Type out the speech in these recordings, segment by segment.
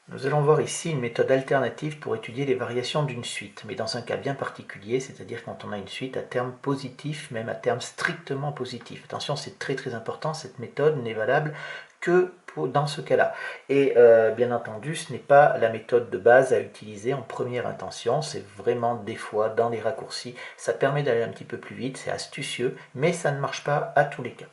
Nous allons voir ici une méthode alternative pour étudier les variations d'une suite, mais dans un cas bien particulier, c'est-à-dire quand on a une suite à terme positif, même à terme strictement positif. Attention, c'est très important, cette méthode n'est valable que dans ce cas-là. Et bien entendu, ce n'est pas la méthode de base à utiliser en première intention, c'est vraiment des fois dans les raccourcis, ça permet d'aller un petit peu plus vite, c'est astucieux, mais ça ne marche pas à tous les cas.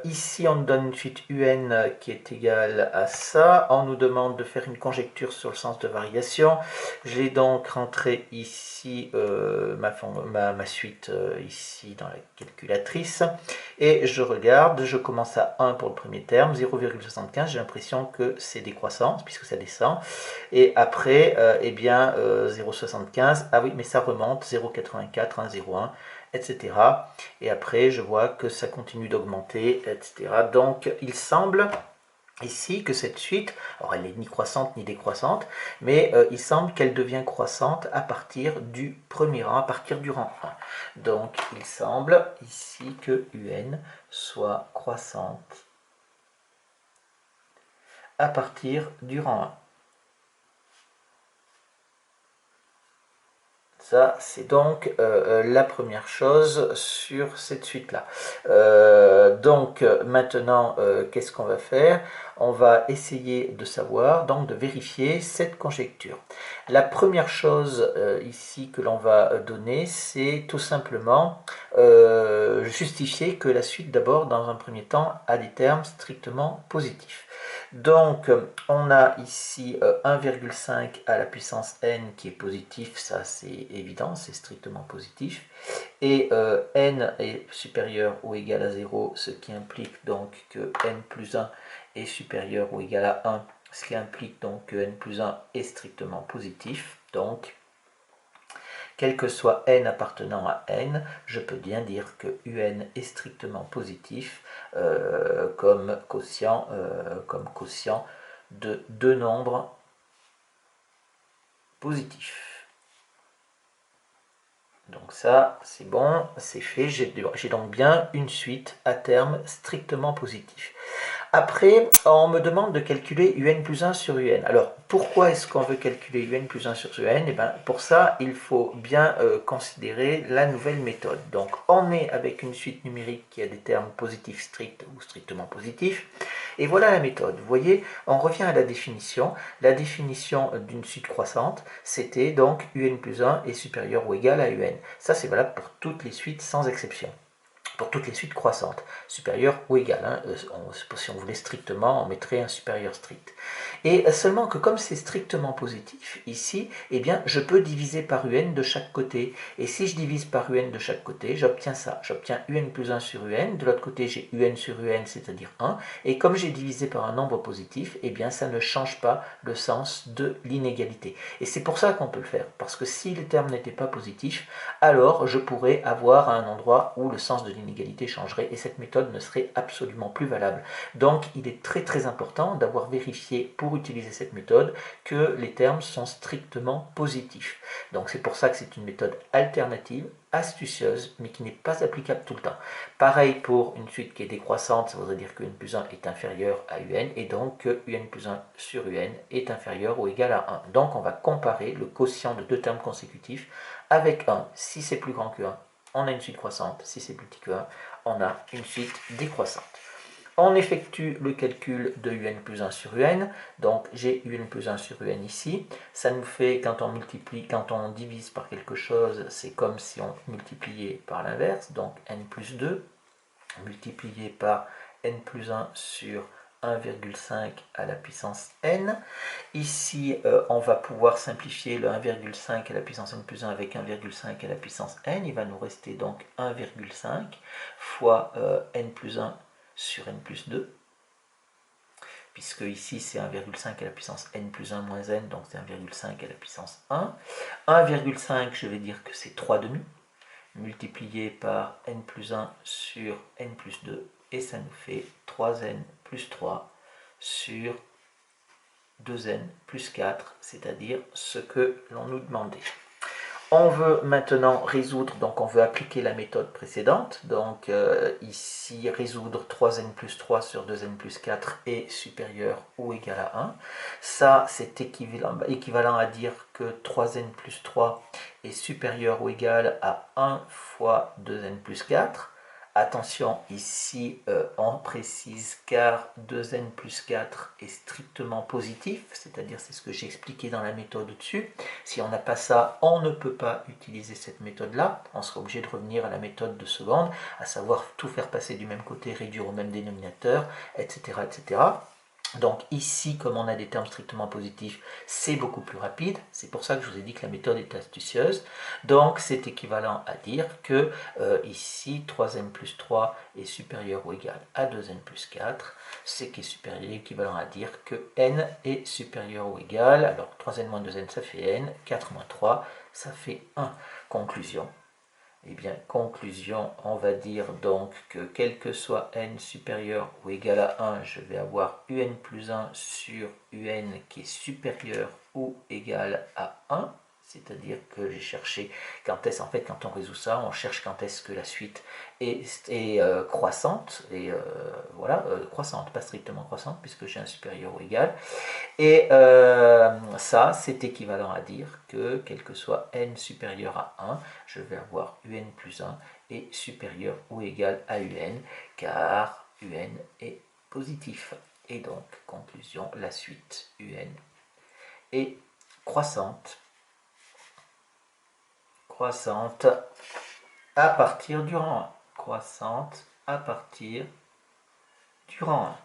Ici on nous donne une suite UN qui est égale à ça. On nous demande de faire une conjecture sur le sens de variation. J'ai donc rentré ici ma suite ici dans la calculatrice. Et je regarde, je commence à 1 pour le premier terme, 0,75. J'ai l'impression que c'est décroissant puisque ça descend. Et après, 0,75. Ah oui, mais ça remonte, 0,84, 1,01. Etc. Et après, je vois que ça continue d'augmenter, etc. Donc, il semble ici que cette suite, alors elle n'est ni croissante ni décroissante, mais il semble qu'elle devient croissante à partir du premier rang, à partir du rang 1. Donc, il semble ici que UN soit croissante à partir du rang 1. Ça, c'est donc la première chose sur cette suite-là. Maintenant, qu'est-ce qu'on va faire? On va essayer de savoir, donc de vérifier cette conjecture. La première chose ici que l'on va donner, c'est tout simplement justifier que la suite, d'abord, dans un premier temps, a des termes strictement positifs. Donc, on a ici 1,5 à la puissance n qui est positif, ça c'est évident, c'est strictement positif. Et n est supérieur ou égal à 0, ce qui implique donc que n plus 1 est supérieur ou égal à 1, ce qui implique donc que n plus 1 est strictement positif. Donc, quel que soit n appartenant à n, je peux bien dire que un est strictement positif comme quotient de deux nombres positifs. Donc ça, c'est bon, c'est fait, j'ai donc bien une suite à terme strictement positif. Après, on me demande de calculer un plus 1 sur un. Alors, pourquoi est-ce qu'on veut calculer un plus 1 sur un? Et bien, pour ça, il faut bien considérer la nouvelle méthode. Donc, on est avec une suite numérique qui a des termes positifs stricts ou strictement positifs. Et voilà la méthode. Vous voyez, on revient à la définition. La définition d'une suite croissante, c'était donc un plus 1 est supérieur ou égal à un. Ça, c'est valable pour toutes les suites sans exception. Pour toutes les suites croissantes, supérieures ou égales. Hein. Si on voulait strictement, on mettrait un supérieur strict. Et seulement que comme c'est strictement positif, ici, eh bien, je peux diviser par un de chaque côté. Et si je divise par un de chaque côté, j'obtiens ça. J'obtiens un plus 1 sur un. De l'autre côté, j'ai un sur un, c'est-à-dire 1. Et comme j'ai divisé par un nombre positif, eh bien, ça ne change pas le sens de l'inégalité. Et c'est pour ça qu'on peut le faire. Parce que si les termes n'étaient pas positifs, alors je pourrais avoir un endroit où le sens de l'inégalité changerait et cette méthode ne serait absolument plus valable. Donc il est très important d'avoir vérifié pour utiliser cette méthode que les termes sont strictement positifs. Donc c'est pour ça que c'est une méthode alternative, astucieuse, mais qui n'est pas applicable tout le temps. Pareil pour une suite qui est décroissante, ça voudrait dire que n plus 1 est inférieur à un, et donc que un plus 1 sur un est inférieur ou égal à 1. Donc on va comparer le quotient de deux termes consécutifs avec 1. Si c'est plus grand que 1, on a une suite croissante. Si c'est plus petit que 1, on a une suite décroissante. On effectue le calcul de un plus 1 sur un. Donc j'ai un plus 1 sur un ici. Ça nous fait, quand on divise par quelque chose, c'est comme si on multipliait par l'inverse. Donc n plus 2 multiplié par n plus 1 sur 1,5 à la puissance n. Ici, on va pouvoir simplifier le 1,5 à la puissance n plus 1 avec 1,5 à la puissance n. Il va nous rester donc 1,5 fois n plus 1 sur n plus 2. Puisque ici c'est 1,5 à la puissance n plus 1 moins n, donc c'est 1,5 à la puissance 1. 1,5, je vais dire que c'est 3 demi, multiplié par n plus 1 sur n plus 2, et ça nous fait 3n plus 3 sur 2n plus 4, c'est-à-dire ce que l'on nous demandait. On veut maintenant résoudre, donc on veut appliquer la méthode précédente. Donc ici, résoudre 3n plus 3 sur 2n plus 4 est supérieur ou égal à 1. Ça, c'est équivalent à dire que 3n plus 3 est supérieur ou égal à 1 fois 2n plus 4. Attention, ici on précise car 2n plus 4 est strictement positif, c'est-à-dire c'est ce que j'ai expliqué dans la méthode au-dessus. Si on n'a pas ça, on ne peut pas utiliser cette méthode-là. On sera obligé de revenir à la méthode de seconde, à savoir tout faire passer du même côté, réduire au même dénominateur, etc. etc. Donc ici, comme on a des termes strictement positifs, c'est beaucoup plus rapide. C'est pour ça que je vous ai dit que la méthode est astucieuse. Donc c'est équivalent à dire que ici, 3n plus 3 est supérieur ou égal à 2n plus 4. C'est qui est supérieur, équivalent à dire que n est supérieur ou égal. Alors 3n moins 2n, ça fait n. 4 moins 3, ça fait 1. Conclusion. Eh bien, conclusion, on va dire donc que quel que soit n supérieur ou égal à 1, je vais avoir un plus 1 sur un qui est supérieur ou égal à 1. C'est-à-dire que j'ai cherché quand est-ce, en fait, quand on résout ça, on cherche quand est-ce que la suite est croissante, et voilà, croissante, pas strictement croissante, puisque j'ai un supérieur ou égal. Et ça, c'est équivalent à dire que, quel que soit n supérieur à 1, je vais avoir un plus 1 est supérieur ou égal à un, car un est positif. Et donc, conclusion, la suite un est croissante. Croissante à partir du rang 1. Croissante à partir du rang 1.